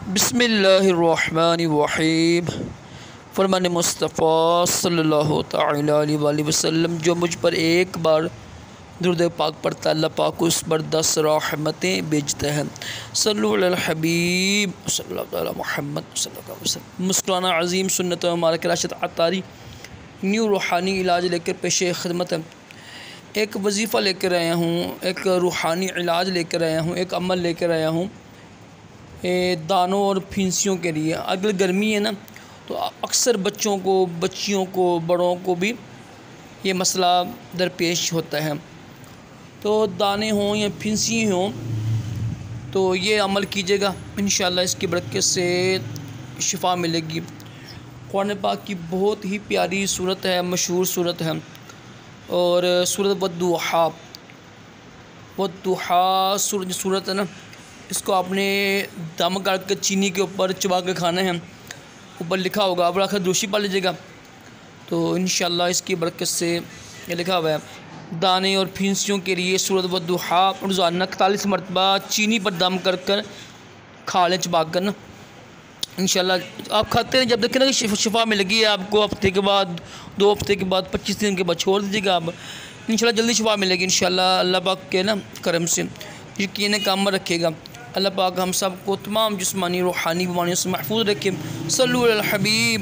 बिस्मिल्लाहिर्रहमानिर्रहीम। फरमान मुस्तफ़ा सल्लल्लाहु तआला अलैहि वसल्लम जो मुझ पर एक बार दुरूद पाक पढ़ता अल्लाह पाक उस पर 10 रहमतें भेजता है। सल्लु अलल हबीब सल्लल्लाहु तआला मुहम्मद सल्लल्लाहु अलैहि वसल्लम। मुस्कुराना अज़ीम सुन्नत मुबारक राशिद अतारी न्यू रूहानी इलाज लेकर पेश खिदमत है। एक वजीफ़ा लेकर आया हूँ, एक रूहानी इलाज लेकर आया हूँ, एक अमल लेकर आया हूँ दानों और फिंसियों के लिए। अगर गर्मी है ना तो अक्सर बच्चों को, बच्चियों को, बड़ों को भी ये मसला दरपेश होता है। तो दाने हों या फिंसी हों तो ये अमल कीजिएगा, इंशाअल्लाह इसकी बरकत से शिफा मिलेगी। कुरान पाक की बहुत ही प्यारी सूरत है, मशहूर सूरत है और सूरत वद्दुहा सूरत है ना, इसको आपने दम करके चीनी के ऊपर चबा के खाना है। ऊपर लिखा होगा, आप आखिर दोषी पा लीजिएगा तो इंशाअल्लाह इसकी बरकत से ये लिखा हुआ है दाने और फिंसियों के लिए सूरत वद्दुहा रोज़ाना 41 मरतबा चीनी पर दम कर खा लें चबा कर ना। इंशाअल्लाह आप खाते हैं, जब देखें ना कि शिफा मिलेगी आपको, हफ्ते के बाद, 2 हफ्ते के बाद, 25 दिन के बाद छोड़ दीजिएगा आप, इंशाअल्लाह जल्दी शिफा मिलेगी इंशाअल्लाह। अल्लाह पाक के ना करम से यकीन काम रखेगा। अल्लाह पाक हम सब को तमाम जिस्मानी रूहानी बीमारियों से महफूज रखे। सल्लु अलल हबीब।